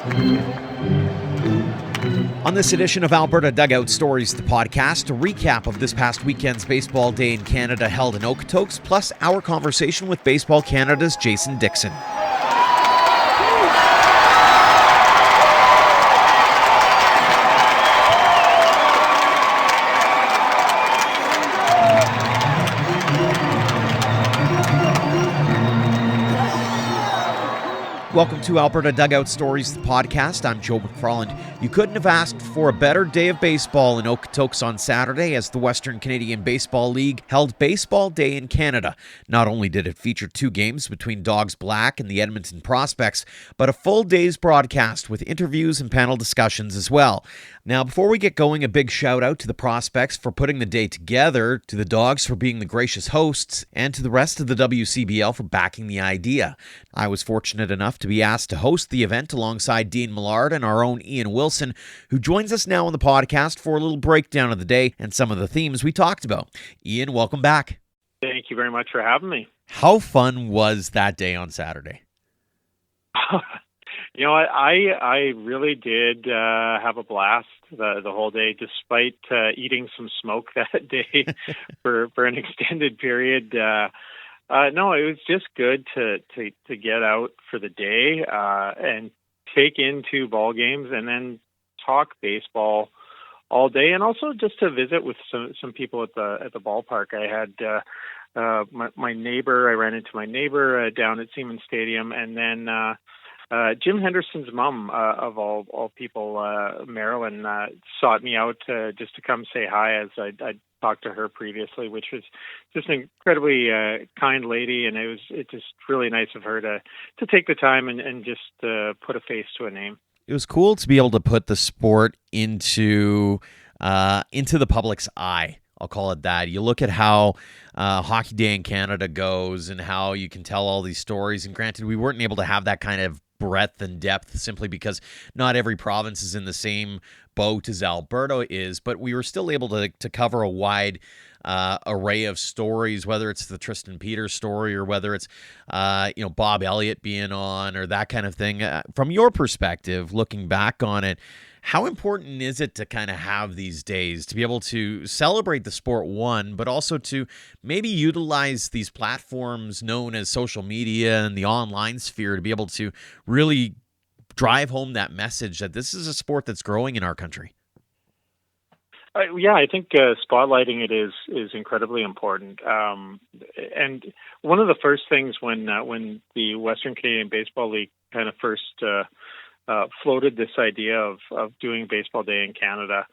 On this edition of Alberta Dugout Stories, the podcast, a recap of this past weekend's Baseball Day in Canada held in Okotoks, plus our conversation with Baseball Canada's Jason Dickson. Welcome to Alberta Dugout Stories, the podcast. I'm Joe McFarland. You couldn't have asked for a better day of baseball in Okotoks on Saturday as the Western Canadian Baseball League held Baseball Day in Canada. Not only did it feature two games between Dawgs Black and the Edmonton Prospects, but a full day's broadcast with interviews and panel discussions as well. Now, before we get going, a big shout out to the Prospects for putting the day together, to the Dogs for being the gracious hosts, and to the rest of the WCBL for backing the idea. I was fortunate enough to be asked to host the event alongside Dean Millard and our own Ian Wilson, who joins us now on the podcast for a little breakdown of the day and some of the themes we talked about. Ian, welcome back. Thank you very much for having me. How fun was that day on Saturday? You know what? I really did have a blast the whole day, despite eating some smoke that day for an extended period. No, it was just good to get out for the day and take in two ball games and then talk baseball all day, and also just to visit with some people at the ballpark. I had my neighbor. I ran into my neighbor down at Siemens Stadium, and then Jim Henderson's mom, of all people, Marilyn, sought me out just to come say hi, as I talked to her previously, which was just an incredibly kind lady, and it just really nice of her to take the time and just put a face to a name. It was cool to be able to put the sport into the public's eye. I'll call it that. You look at how Hockey Day in Canada goes and how you can tell all these stories. And granted, we weren't able to have that kind of breadth and depth simply because not every province is in the same boat as Alberta is, but we were still able to cover a wide array of stories, whether it's the Tristan Peters story or whether it's Bob Elliott being on or that kind of thing. From your perspective, looking back on it, how important is it to kind of have these days to be able to celebrate the sport, one, but also to maybe utilize these platforms known as social media and the online sphere to be able to really drive home that message that this is a sport that's growing in our country? Yeah, I think spotlighting it is incredibly important. And one of the first things when the Western Canadian Baseball League kind of first floated this idea of doing Baseball Day in Canada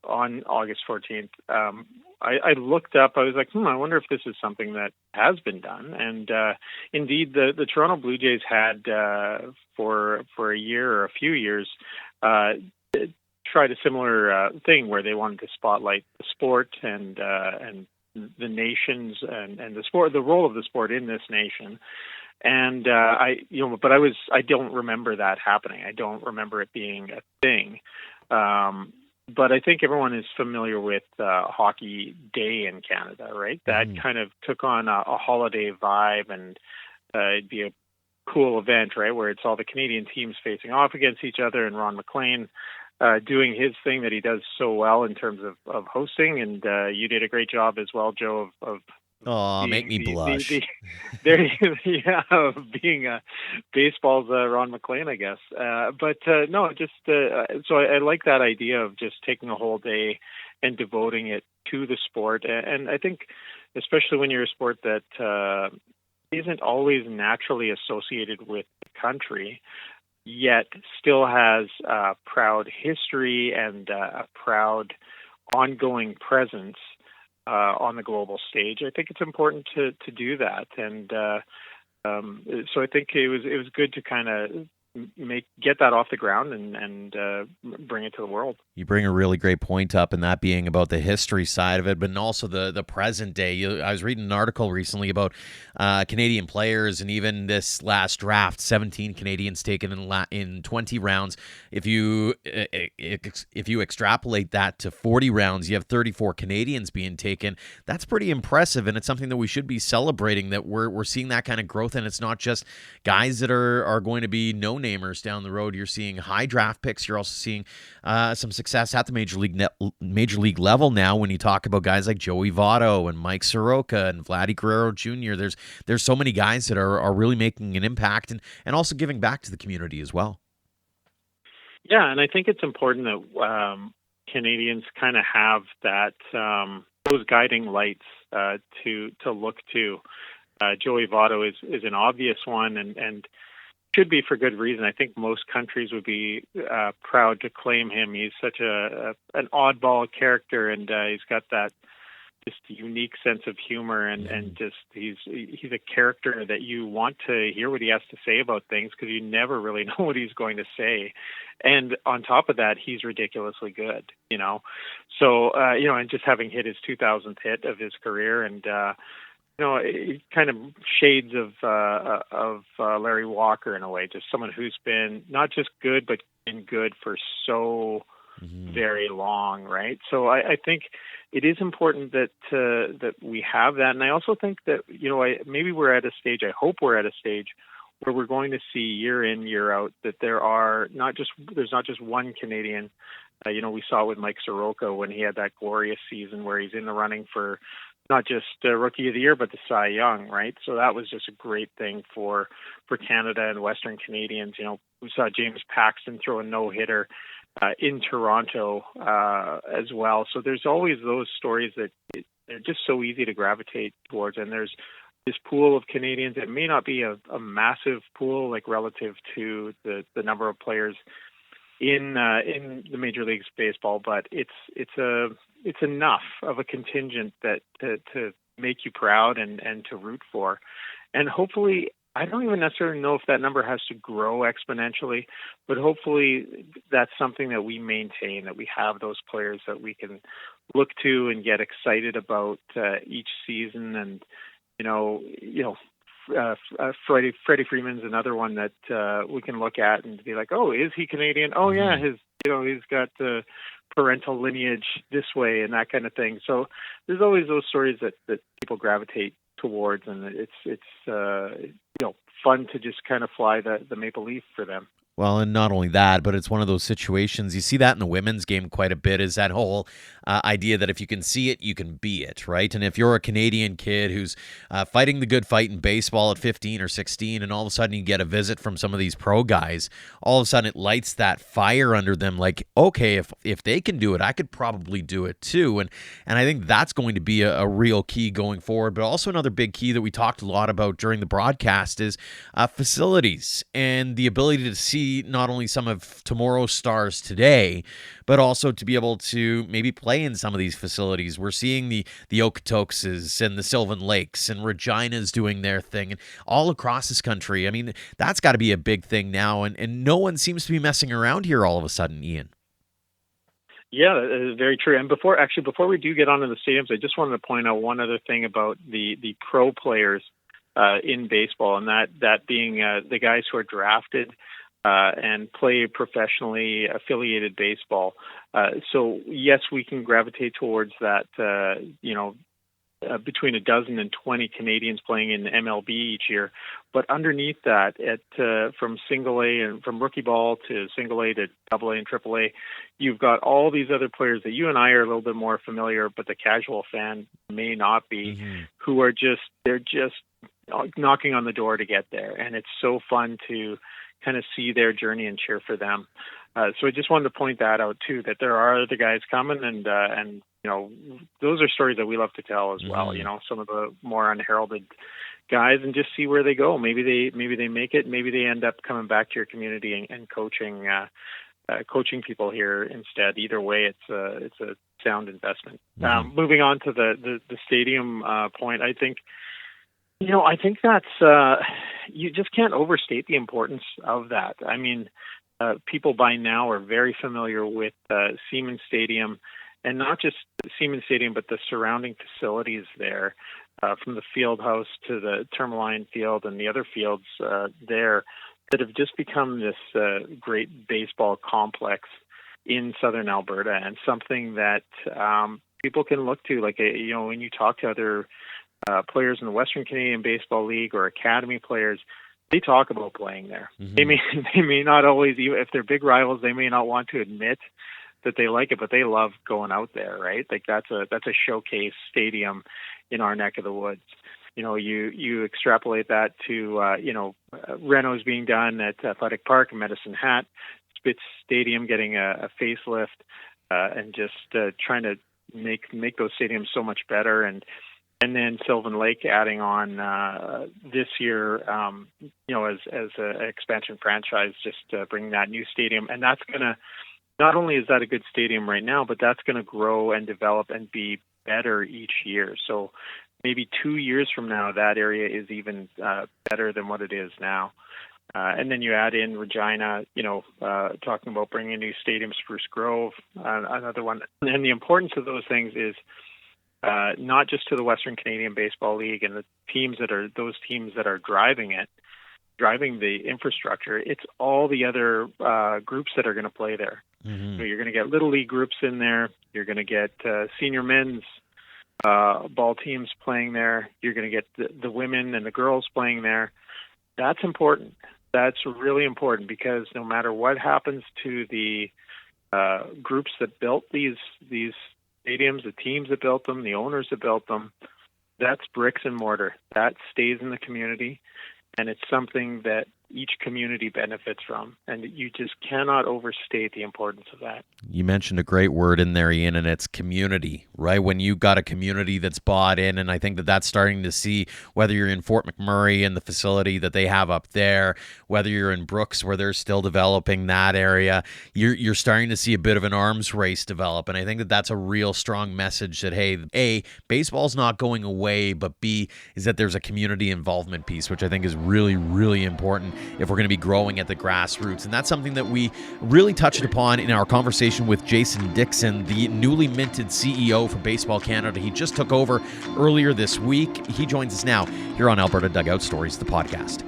on August 14th, I looked up. I was like, I wonder if this is something that has been done. And indeed, the Toronto Blue Jays had for a year or a few years tried a similar thing where they wanted to spotlight the sport and the nations and the sport, the role of the sport in this nation. And I don't remember that happening. I don't remember it being a thing. But I think everyone is familiar with Hockey Day in Canada, right? That kind of took on a holiday vibe, and it'd be a cool event, right, where it's all the Canadian teams facing off against each other, and Ron MacLean doing his thing that he does so well in terms of hosting. And you did a great job as well, Joe, of make me blush. Of being baseball's Ron MacLean, I guess. So I like that idea of just taking a whole day and devoting it to the sport. And I think, especially when you're a sport that isn't always naturally associated with the country, yet still has a proud history and a proud ongoing presence on the global stage, I think it's important to do that. And so I think it was good to kind of get that off the ground and bring it to the world. You bring a really great point up, and that being about the history side of it, but also the present day. I was reading an article recently about Canadian players, and even this last draft, 17 Canadians taken in 20 rounds. If you extrapolate that to 40 rounds, you have 34 Canadians being taken. That's pretty impressive, and it's something that we should be celebrating, that we're seeing that kind of growth, and it's not just guys that are going to be known no-namers down the road. You're seeing high draft picks. You're also seeing some success at the major league level now when you talk about guys like Joey Votto and Mike Soroka and Vladdy Guerrero Jr. There's so many guys that are really making an impact and also giving back to the community as well. Yeah, and I think it's important that Canadians kind of have that those guiding lights to look to. Joey Votto is an obvious one, and should be for good reason. I think most countries would be proud to claim him. He's such an oddball character, and he's got that just unique sense of humor, and just he's a character that you want to hear what he has to say about things, because you never really know what he's going to say. And on top of that, he's ridiculously good, So, and just having hit his 2000th hit of his career, and kind of shades of Larry Walker in a way, just someone who's been not just good, but been good for so very long, right? So I think it is important that we have that, and I also think that maybe we're at a stage. I hope we're at a stage where we're going to see year in, year out that there's not just one Canadian. We saw with Mike Soroka when he had that glorious season where he's in the running for not just Rookie of the Year, but the Cy Young, right? So that was just a great thing for Canada and Western Canadians. We saw James Paxton throw a no-hitter in Toronto as well. So there's always those stories that they're just so easy to gravitate towards. And there's this pool of Canadians. It may not be a massive pool, like relative to the number of players in the Major Leagues Baseball, but it's enough of a contingent that to make you proud and to root for. And hopefully, I don't even necessarily know if that number has to grow exponentially, but hopefully that's something that we maintain, that we have those players that we can look to and get excited about each season. And Freddie Freeman's another one that we can look at and be like, oh, is he Canadian? Oh yeah, he's got the parental lineage this way and that kind of thing. So there's always those stories that people gravitate towards, and it's fun to just kind of fly the maple leaf for them. Well, and not only that, but it's one of those situations, you see that in the women's game quite a bit, is that whole idea that if you can see it, you can be it, right? And if you're a Canadian kid who's fighting the good fight in baseball at 15 or 16, and all of a sudden you get a visit from some of these pro guys, all of a sudden it lights that fire under them, like, okay, if they can do it, I could probably do it too. And I think that's going to be a real key going forward. But also another big key that we talked a lot about during the broadcast is facilities and the ability to see not only some of tomorrow's stars today, but also to be able to maybe play in some of these facilities. We're seeing the Okotokses and the Sylvan Lakes and Regina's doing their thing, and all across this country. I mean, that's got to be a big thing now, and no one seems to be messing around here all of a sudden, Ian. Yeah, very true. And before we do get onto the stadiums, I just wanted to point out one other thing about the pro players in baseball, and that being the guys who are drafted and play professionally affiliated baseball. So yes, we can gravitate towards that, between a dozen and 20 Canadians playing in MLB each year. But underneath that, from single A and from rookie ball to single A to double A and triple A, you've got all these other players that you and I are a little bit more familiar, but the casual fan may not be, who are they're just knocking on the door to get there. And it's so fun to kind of see their journey and cheer for them. So I just wanted to point that out too, that there are other guys coming, and those are stories that we love to tell as well. Some of the more unheralded guys, and just see where they go. Maybe they make it. Maybe they end up coming back to your community and coaching people here instead. Either way, it's a sound investment. Moving on to the stadium point, I think that's you just can't overstate the importance of that. I mean, people by now are very familiar with Siemens Stadium, and not just Siemens Stadium, but the surrounding facilities there, from the field house to the Tourmaline Field and the other fields there, that have just become this great baseball complex in southern Alberta, and something that people can look to. Like, when you talk to other players in the Western Canadian Baseball League or academy players, they talk about playing there. Mm-hmm. They may not always, if they're big rivals, they may not want to admit that they like it, but they love going out there, right? Like that's a showcase stadium in our neck of the woods. You extrapolate that to renos being done at Athletic Park and Medicine Hat, Spitz Stadium getting a facelift, and just trying to make those stadiums so much better, and then Sylvan Lake adding on this year, as an expansion franchise, just bringing that new stadium, and that's gonna, not only is that a good stadium right now, but that's going to grow and develop and be better each year. So maybe 2 years from now, that area is even better than what it is now. And then you add in Regina, talking about bringing a new stadium, Spruce Grove, another one. And the importance of those things is not just to the Western Canadian Baseball League and the teams that are driving the infrastructure. It's all the other groups that are going to play there. Mm-hmm. So you're going to get little league groups in there. You're going to get senior men's ball teams playing there. You're going to get the women and the girls playing there. That's important. That's really important, because no matter what happens to the groups that built these stadiums, the teams that built them, the owners that built them, that's bricks and mortar. That stays in the community, and it's something that each community benefits from, and you just cannot overstate the importance of that. You mentioned a great word in there, Ian, and it's community, right? When you got a community that's bought in, and I think that that's starting to see, whether you're in Fort McMurray and the facility that they have up there, whether you're in Brooks where they're still developing that area, you're starting to see a bit of an arms race develop, and I think that that's a real strong message that, hey, A, baseball's not going away, but B, is that there's a community involvement piece, which I think is really, really important if we're going to be growing at the grassroots. And that's something that we really touched upon in our conversation with Jason Dickson, the newly minted CEO for Baseball Canada. He just took over earlier this week. He joins us now here on Alberta Dugout Stories, the podcast.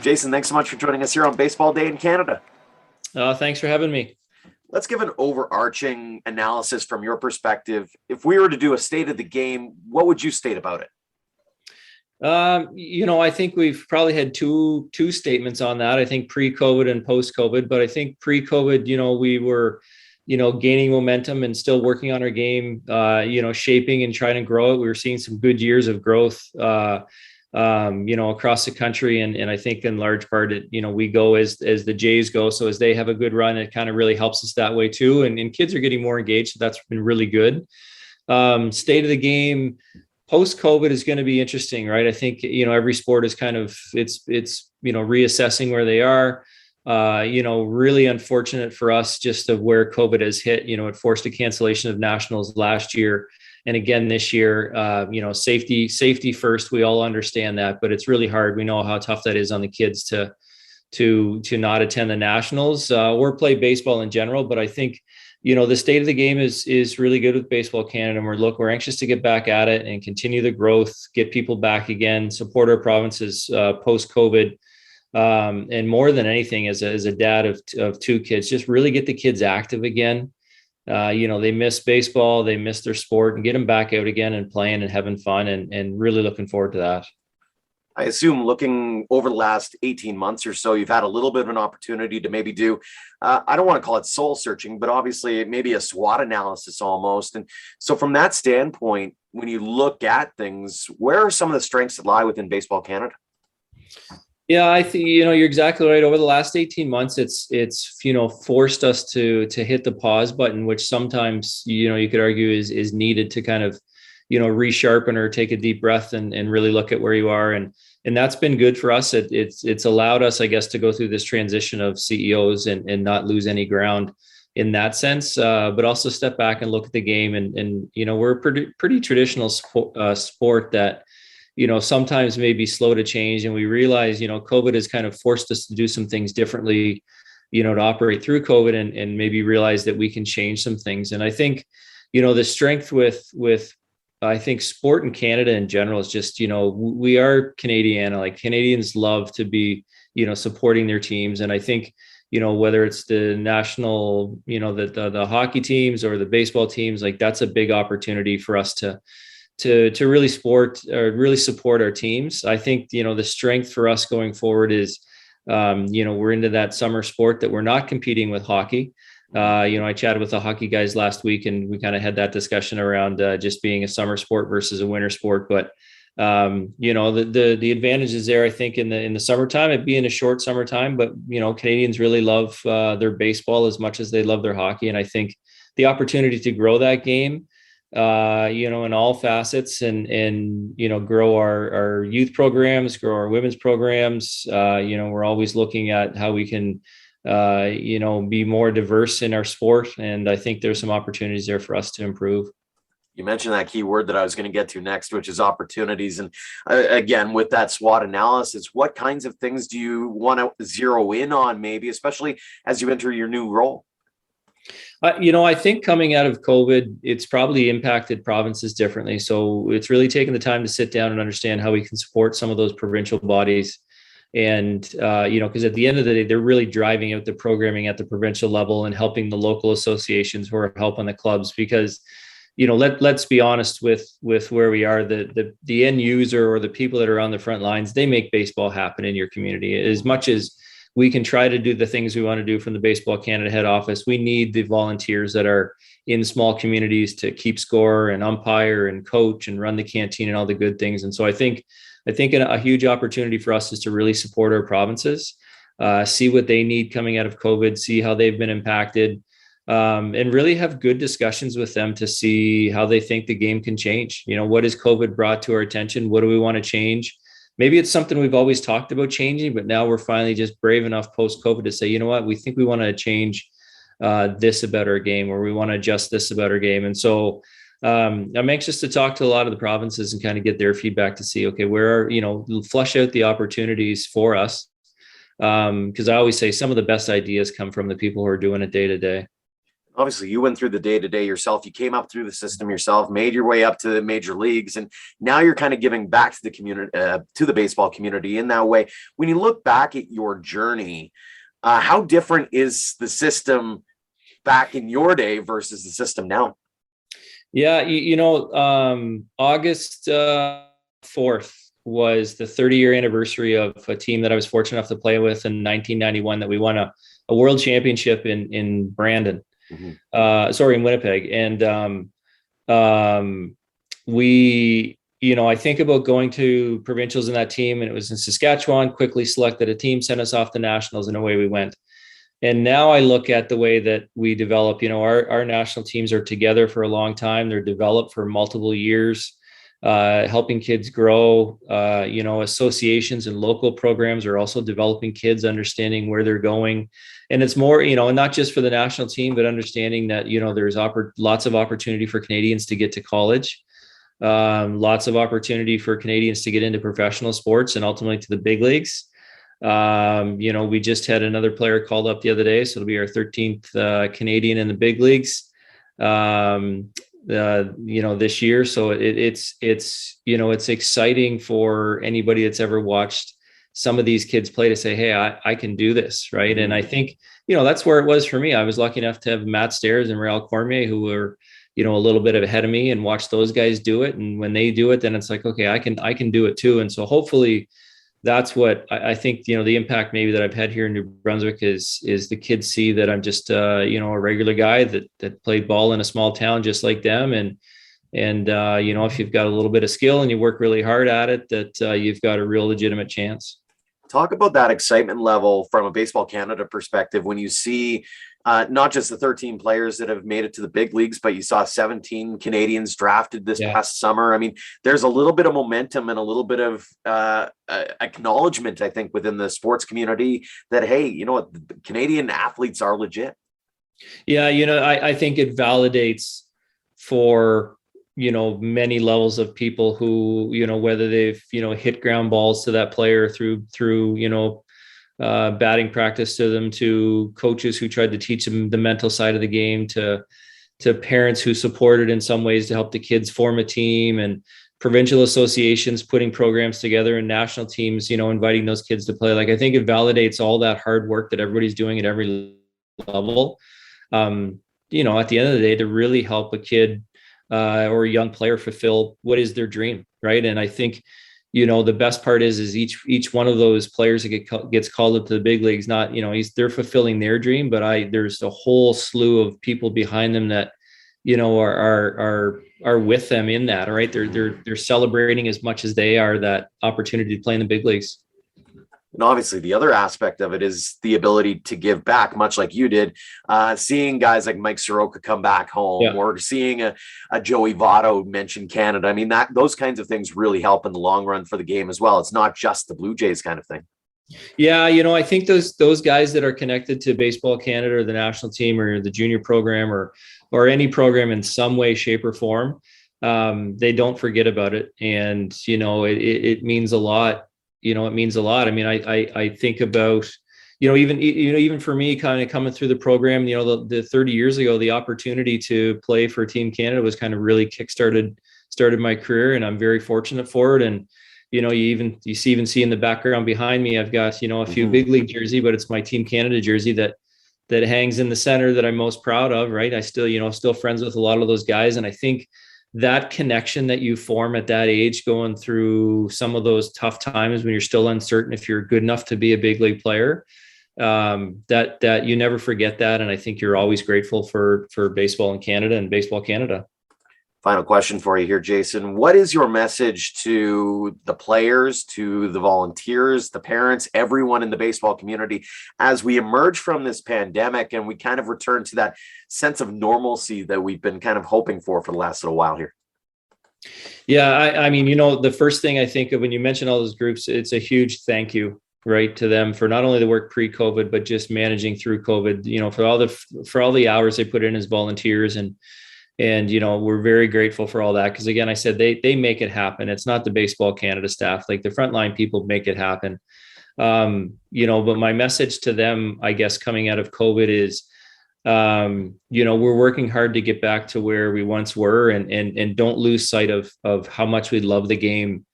Jason, thanks so much for joining us here on Baseball Day in Canada. Thanks for having me. Let's give an overarching analysis from your perspective. If we were to do a state of the game, what would you state about it? I think we've probably had two statements on that. I think pre-COVID and post-COVID, but I think pre-COVID, we were, gaining momentum and still working on our game, shaping and trying to grow it. We were seeing some good years of growth, across the country. And I think in large part, we go as the Jays go. So as they have a good run, it kind of really helps us that way too. And kids are getting more engaged. So that's been really good. State of the game post-COVID is going to be interesting, right? I think, every sport is kind of, it's reassessing where they are. Really unfortunate for us just of where COVID has hit. It forced a cancellation of nationals last year. And again, this year, safety first, we all understand that, but it's really hard. We know how tough that is on the kids to not attend the nationals or play baseball in general. But I think, the state of the game is really good with Baseball Canada. And we're anxious to get back at it and continue the growth, get people back again, support our provinces post-COVID. And more than anything, as a dad of two kids, just really get the kids active again. They miss baseball, they miss their sport, and get them back out again and playing and having fun, and really looking forward to that. I assume looking over the last 18 months or so, you've had a little bit of an opportunity to maybe do, I don't want to call it soul searching, but obviously maybe a SWOT analysis almost. And so from that standpoint, when you look at things, where are some of the strengths that lie within Baseball Canada? Yeah, I think, you're exactly right. Over the last 18 months, it's forced us to hit the pause button, which sometimes, you could argue is needed to kind of, resharpen or take a deep breath and really look at where you are. And that's been good for us. It's allowed us, I guess, to go through this transition of CEOs and not lose any ground in that sense, but also step back and look at the game. And we're a pretty traditional sport that, sometimes may be slow to change. And we realize, COVID has kind of forced us to do some things differently, to operate through COVID and maybe realize that we can change some things. And I think, the strength with I think sport in Canada in general is just, we are Canadiana, like Canadians love to be, supporting their teams. And I think, whether it's the national, the hockey teams or the baseball teams, like that's a big opportunity for us to to really support our teams. I think, the strength for us going forward is, we're into that summer sport that we're not competing with hockey. I chatted with the hockey guys last week, and we kind of had that discussion around just being a summer sport versus a winter sport. But the advantages there, I think, in the summertime, it being a short summertime, but Canadians really love their baseball as much as they love their hockey, and I think the opportunity to grow that game, in all facets, and grow our youth programs, grow our women's programs. We're always looking at how we can be more diverse in our sport, and I think there's some opportunities there for us to improve. You mentioned that key word that I was going to get to next, which is opportunities. And again, with that SWOT analysis, what kinds of things do you want to zero in on, maybe, especially as you enter your new role? I think coming out of COVID, it's probably impacted provinces differently. So it's really taken the time to sit down and understand how we can support some of those provincial bodies. And, because at the end of the day, they're really driving out the programming at the provincial level and helping the local associations who are helping the clubs. Because, let's be honest with where we are, the end user or the people that are on the front lines, they make baseball happen in your community. As much as we can try to do the things we want to do from the Baseball Canada head office, we need the volunteers that are in small communities to keep score and umpire and coach and run the canteen and all the good things. And so I think a huge opportunity for us is to really support our provinces, see what they need coming out of COVID, see how they've been impacted, and really have good discussions with them to see how they think the game can change. What has COVID brought to our attention? What do we want to change? Maybe it's something we've always talked about changing, but now we're finally just brave enough post-COVID to say, we think we want to change this about our game, or we want to adjust this about our game. And so I'm anxious to talk to a lot of the provinces and kind of get their feedback to see, okay, where are, flush out the opportunities for us. Because I always say some of the best ideas come from the people who are doing it day to day. Obviously, you went through the day-to-day yourself. You came up through the system yourself, made your way up to the major leagues, and now you're kind of giving back to the community, to the baseball community in that way. When you look back at your journey, how different is the system back in your day versus the system now? Yeah, August 4th was the 30-year anniversary of a team that I was fortunate enough to play with in 1991 that we won a world championship in Brandon. In Winnipeg. And I think about going to provincials in that team, and it was in Saskatchewan, quickly selected a team, sent us off to nationals, and away we went. And now I look at the way that we develop, our national teams are together for a long time. They're developed for multiple years, helping kids grow. Associations and local programs are also developing kids, understanding where they're going. And it's more, not just for the national team, but understanding that, there's lots of opportunity for Canadians to get to college, lots of opportunity for Canadians to get into professional sports and ultimately to the big leagues. We just had another player called up the other day, so it'll be our 13th Canadian in the big leagues, this year. So it's exciting for anybody that's ever watched some of these kids play to say, hey, I can do this. Right. And I think, that's where it was for me. I was lucky enough to have Matt Stairs and Rael Cormier, who were, a little bit ahead of me, and watch those guys do it. And when they do it, then it's like, okay, I can do it too. And so hopefully that's what I think, the impact maybe that I've had here in New Brunswick is the kids see that I'm just, a regular guy that played ball in a small town just like them. And if you've got a little bit of skill and you work really hard at it, that you've got a real legitimate chance. Talk about that excitement level from a Baseball Canada perspective when you see not just the 13 players that have made it to the big leagues, but you saw 17 Canadians drafted this past summer. I mean, there's a little bit of momentum and a little bit of acknowledgement, I think, within the sports community that, hey, the Canadian athletes are legit. Yeah, I think it validates for many levels of people who, whether they've, hit ground balls to that player through, batting practice to them, to coaches who tried to teach them the mental side of the game, to parents who supported in some ways to help the kids form a team, and provincial associations putting programs together, and national teams, inviting those kids to play. Like, I think it validates all that hard work that everybody's doing at every level. At the end of the day, to really help a kid or a young player fulfill what is their dream, right? And I think, the best part is each one of those players that gets called up to the big leagues, not, they're fulfilling their dream, but there's a whole slew of people behind them that, are with them in that. All right. They're celebrating as much as they are that opportunity to play in the big leagues. And obviously, the other aspect of it is the ability to give back, much like you did. Seeing guys like Mike Soroka come back home, or seeing a Joey Votto mention Canada. I mean, those kinds of things really help in the long run for the game as well. It's not just the Blue Jays kind of thing. Yeah, I think those guys that are connected to Baseball Canada or the national team or the junior program or any program in some way, shape, or form, they don't forget about it, and it means a lot. It means a lot. I mean, I think about, even for me kind of coming through the program, the 30 years ago, the opportunity to play for Team Canada was kind of really started my career, and I'm very fortunate for it. And, you see in the background behind me, I've got, a few big league jersey, but it's my Team Canada jersey that hangs in the center that I'm most proud of. Right. I still, still friends with a lot of those guys. And I think that connection that you form at that age, going through some of those tough times when you're still uncertain if you're good enough to be a big league player, that you never forget that. And I think you're always grateful for baseball in Canada and Baseball Canada. Final question for you here, Jason. What is your message to the players, to the volunteers, the parents, everyone in the baseball community as we emerge from this pandemic and we kind of return to that sense of normalcy that we've been kind of hoping for the last little while here? Yeah, I mean, the first thing I think of when you mention all those groups, it's a huge thank you, right, to them for not only the work pre-COVID, but just managing through COVID, for all the hours they put in as volunteers. And we're very grateful for all that. Because again, I said, they make it happen. It's not the Baseball Canada staff, like the frontline people make it happen. But my message to them, I guess, coming out of COVID is, we're working hard to get back to where we once were, and don't lose sight of how much we love the game,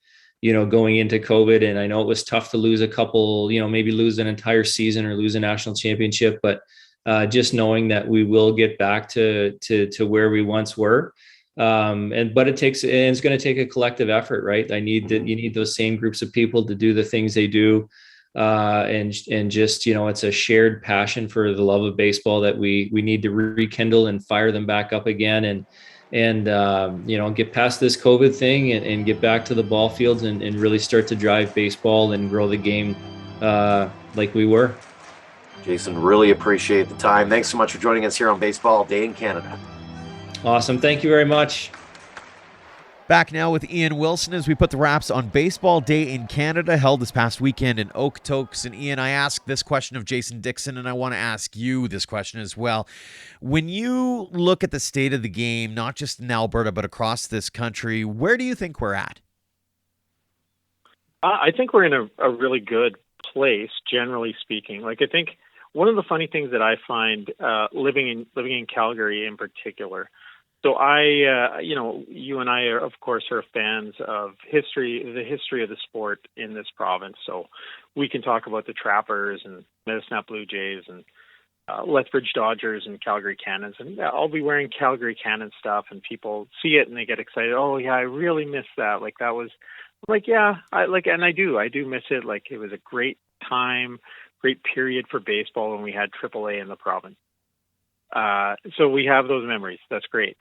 going into COVID. And I know it was tough to lose a couple, maybe lose an entire season or lose a national championship, but just knowing that we will get back to where we once were. But it's going to take a collective effort, right? You need those same groups of people to do the things they do. And just, it's a shared passion for the love of baseball that we need to rekindle and fire them back up again. And get past this COVID thing and get back to the ball fields and really start to drive baseball and grow the game like we were. Jason, really appreciate the time. Thanks so much for joining us here on Baseball Day in Canada. Awesome. Thank you very much. Back now with Ian Wilson as we put the wraps on Baseball Day in Canada, held this past weekend in Okotoks. And Ian, I asked this question of Jason Dickson, and I want to ask you this question as well. When you look at the state of the game, not just in Alberta, but across this country, where do you think we're at? I think we're in a really good place, generally speaking. Like, I think one of the funny things that I find living in Calgary in particular. So you and I are, of course, are fans of the history of the sport in this province. So we can talk about the Trappers and Medicine Blue Jays and Lethbridge Dodgers and Calgary Cannons. And I'll be wearing Calgary Cannon stuff, and people see it and they get excited. Oh yeah, I really miss that. Like that was, like, yeah, and I do miss it. Like it was a great time, great period for baseball when we had AAA in the province. So we have those memories. That's great.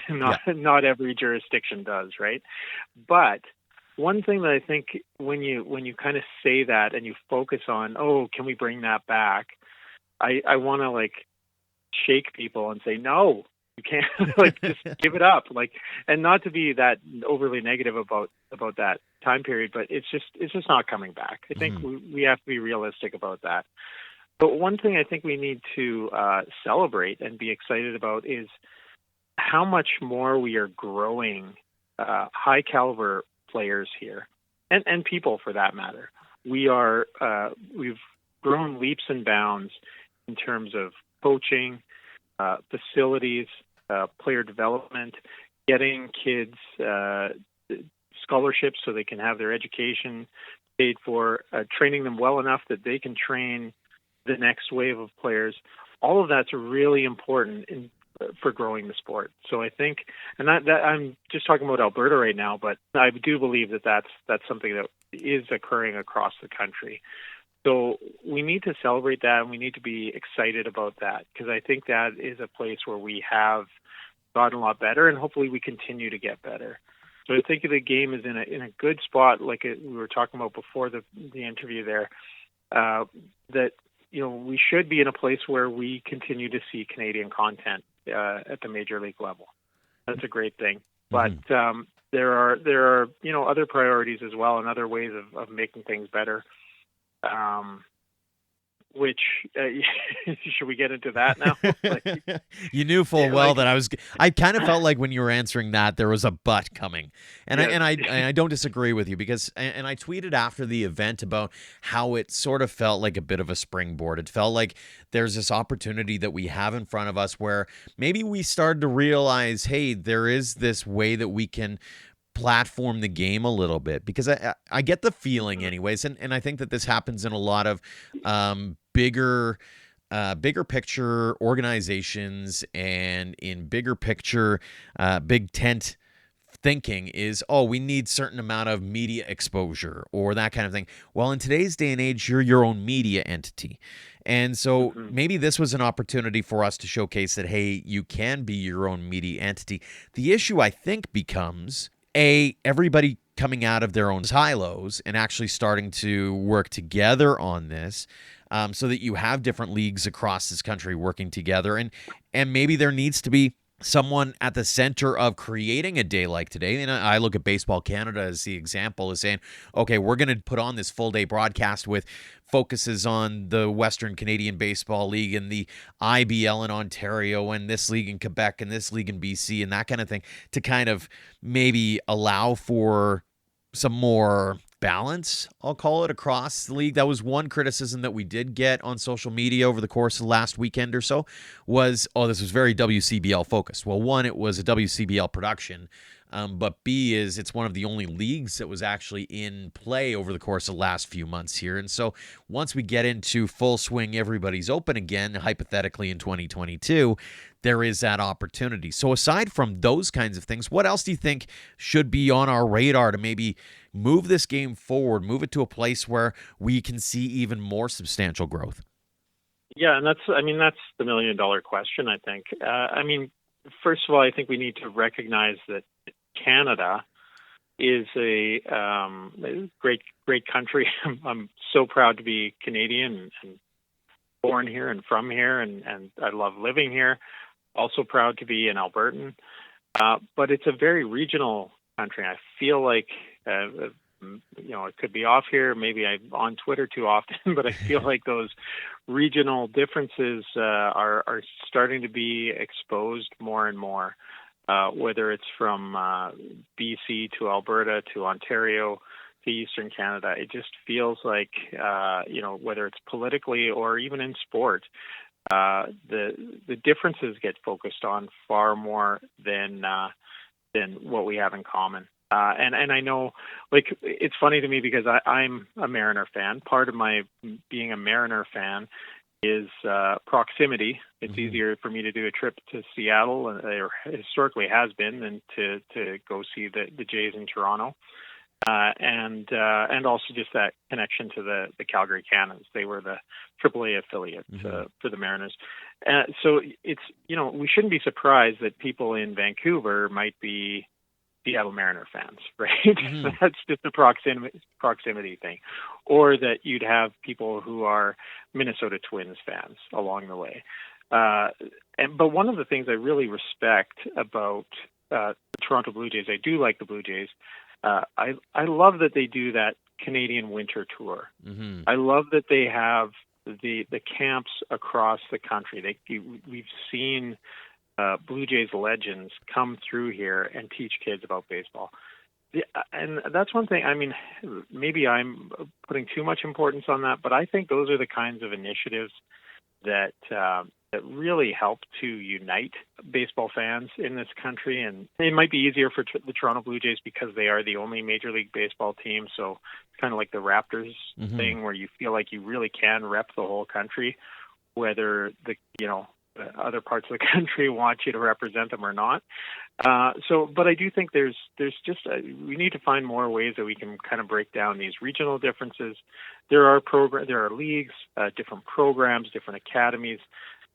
Not every jurisdiction does, right? But one thing that I think when you kind of say that and you focus on, oh, can we bring that back? I want to like shake people and say, no, you can't. Like just give it up. Like, and not to be that overly negative about that time period, but it's just not coming back. I think we have to be realistic about that. But one thing I think we need to celebrate and be excited about is how much more we are growing high caliber players here, and people for that matter. We've grown leaps and bounds in terms of coaching, facilities, player development, getting kids scholarships so they can have their education paid for, training them well enough that they can train the next wave of players. All of that's really important in for growing the sport. So I think, and that I'm just talking about Alberta right now, but I do believe that that's something that is occurring across the country. So we need to celebrate that, and we need to be excited about that, because I think that is a place where we have gotten a lot better, and hopefully we continue to get better. So I think the game is in a good spot, like we were talking about before the interview there, that we should be in a place where we continue to see Canadian content at the major league level. That's a great thing. But there are other priorities as well, and other ways of making things better. Which should we get into that now? You knew full well that I kind of felt like when you were answering that there was a but coming, and I don't disagree with you, because and I tweeted after the event about how it sort of felt like a bit of a springboard. It felt like there's this opportunity that we have in front of us where maybe we started to realize, hey, there is this way that we can platform the game a little bit, because I get the feeling anyways, and I think that this happens in a lot of bigger picture organizations, and in bigger picture big tent thinking is, we need certain amount of media exposure or that kind of thing. Well, in today's day and age, you're your own media entity. And so maybe this was an opportunity for us to showcase that, hey, you can be your own media entity. The issue, I think, becomes everybody coming out of their own silos and actually starting to work together on this, so that you have different leagues across this country working together. And maybe there needs to be someone at the center of creating a day like today. And I look at Baseball Canada as the example, as saying, okay, we're going to put on this full day broadcast with focuses on the Western Canadian Baseball League and the IBL in Ontario and this league in Quebec and this league in BC and that kind of thing, to kind of maybe allow for some more balance, I'll call it, across the league. That was one criticism that we did get on social media over the course of the last weekend or so, was, this was very WCBL focused. Well, one, it was a WCBL production, but B, is it's one of the only leagues that was actually in play over the course of the last few months here. And so once we get into full swing, everybody's open again, hypothetically in 2022, there is that opportunity. So aside from those kinds of things, what else do you think should be on our radar to maybe move this game forward, move it to a place where we can see even more substantial growth? Yeah, and that's the $1 million question, I think. First of all, I think we need to recognize that Canada is a great country. I'm so proud to be Canadian and born here and from here, and I love living here. Also proud to be an Albertan. But it's a very regional country. I feel like, it could be off here. Maybe I'm on Twitter too often, but I feel like those regional differences are starting to be exposed more and more. Whether it's from BC to Alberta to Ontario to Eastern Canada, it just feels like, whether it's politically or even in sport, the differences get focused on far more than what we have in common. And I know, it's funny to me because I'm a Mariner fan. Part of my being a Mariner fan is proximity. It's easier for me to do a trip to Seattle, or historically has been, than to go see the Jays in Toronto. And also just that connection to the Calgary Cannons. They were the AAA affiliate for the Mariners. So it's, we shouldn't be surprised that people in Vancouver might be Seattle Mariner fans, right? That's just a proximity thing. Or that you'd have people who are Minnesota Twins fans along the way. But one of the things I really respect about the Toronto Blue Jays, I do like the Blue Jays. I love that they do that Canadian winter tour. I love that they have the camps across the country. We've seen Blue Jays legends come through here and teach kids about baseball. And that's one thing. Maybe I'm putting too much importance on that, but I think those are the kinds of initiatives that really help to unite baseball fans in this country. And it might be easier for the Toronto Blue Jays because they are the only Major League Baseball team. So it's kind of like the Raptors thing, where you feel like you really can rep the whole country, whether other parts of the country want you to represent them or not. But I do think there's just we need to find more ways that we can kind of break down these regional differences. There are leagues, different programs, different academies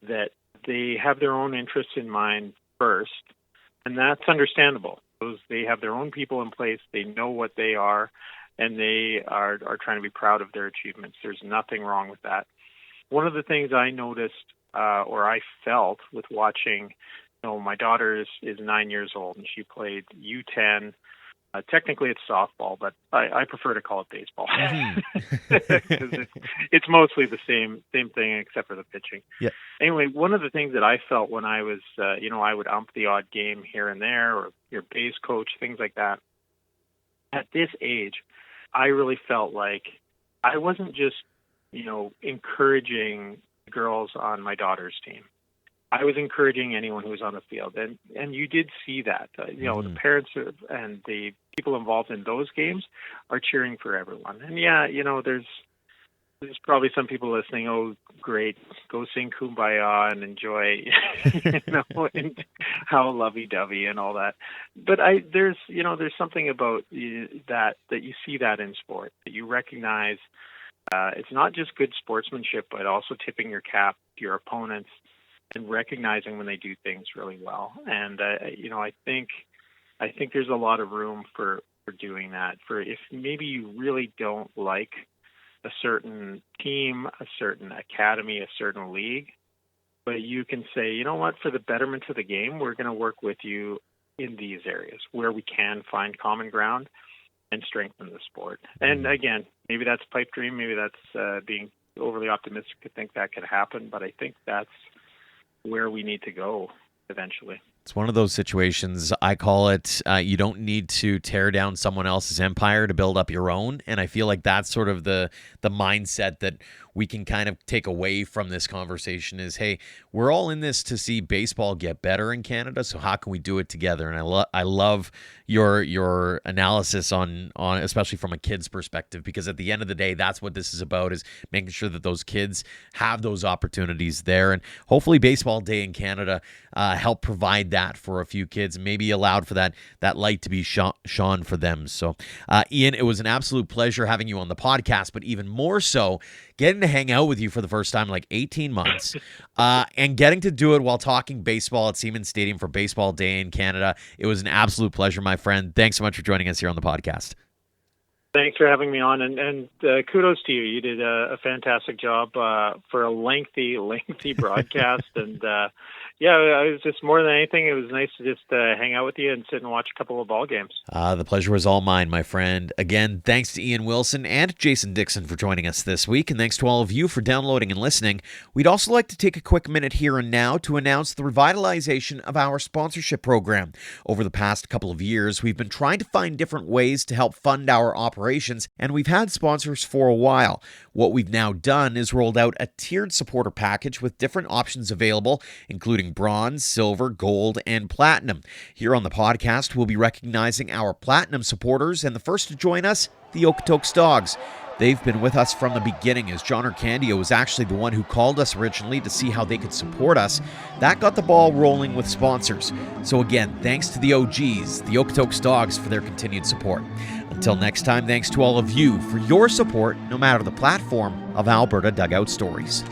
that they have their own interests in mind first, and that's understandable. They have their own people in place. They know what they are, and they are trying to be proud of their achievements. There's nothing wrong with that. One of the things I noticed or I felt with watching, my daughter is 9 years old, and she played U10. Technically, it's softball, but I prefer to call it baseball. It's mostly the same thing except for the pitching. Yeah. Anyway, one of the things that I felt when I was, I would ump the odd game here and there, or your base coach, things like that. At this age, I really felt like I wasn't just, encouraging girls on my daughter's team. I was encouraging anyone who was on the field, and you did see that. The parents and the people involved in those games are cheering for everyone. And there's probably some people listening. Oh, great! Go sing "Kumbaya" and enjoy, and how lovey-dovey and all that. But there's something about that you see that in sport, that you recognize. It's not just good sportsmanship, but also tipping your cap to your opponents and recognizing when they do things really well. And I think there's a lot of room for doing that. For if maybe you really don't like a certain team, a certain academy, a certain league, but you can say, you know what, for the betterment of the game, we're going to work with you in these areas where we can find common ground and strengthen the sport. And again, maybe that's a pipe dream, maybe that's being overly optimistic to think that could happen, but I think that's where we need to go eventually. It's one of those situations, I call it, you don't need to tear down someone else's empire to build up your own. And I feel like that's sort of the mindset that we can kind of take away from this conversation is, hey, we're all in this to see baseball get better in Canada, so how can we do it together? And I love your analysis on especially from a kid's perspective, because at the end of the day, that's what this is about, is making sure that those kids have those opportunities there. And hopefully Baseball Day in Canada help provide that for a few kids, and maybe allowed for that light to be shone for them. So Ian, it was an absolute pleasure having you on the podcast, but even more so getting to hang out with you for the first time in like 18 months and getting to do it while talking baseball at Siemens Stadium for Baseball Day in Canada. It was an absolute pleasure, my friend. Thanks so much for joining us here on the podcast. Thanks for having me on, and kudos to you. You did a fantastic job for a lengthy broadcast, and it was just more than anything, it was nice to just hang out with you and sit and watch a couple of ball games. The pleasure was all mine, my friend. Again, thanks to Ian Wilson and Jason Dickson for joining us this week, and thanks to all of you for downloading and listening. We'd also like to take a quick minute here and now to announce the revitalization of our sponsorship program. Over the past couple of years, we've been trying to find different ways to help fund our operations, and we've had sponsors for a while. What we've now done is rolled out a tiered supporter package with different options available, including bronze, silver, gold, and platinum. Here on the podcast, we'll be recognizing our platinum supporters, and the first to join us, the Okotoks Dogs. They've been with us from the beginning, as John Arcandio was actually the one who called us originally to see how they could support us. That got the ball rolling with sponsors. So again, thanks to the OGs, the Okotoks Dogs, for their continued support. Until next time, thanks to all of you for your support, no matter the platform, of Alberta Dugout Stories.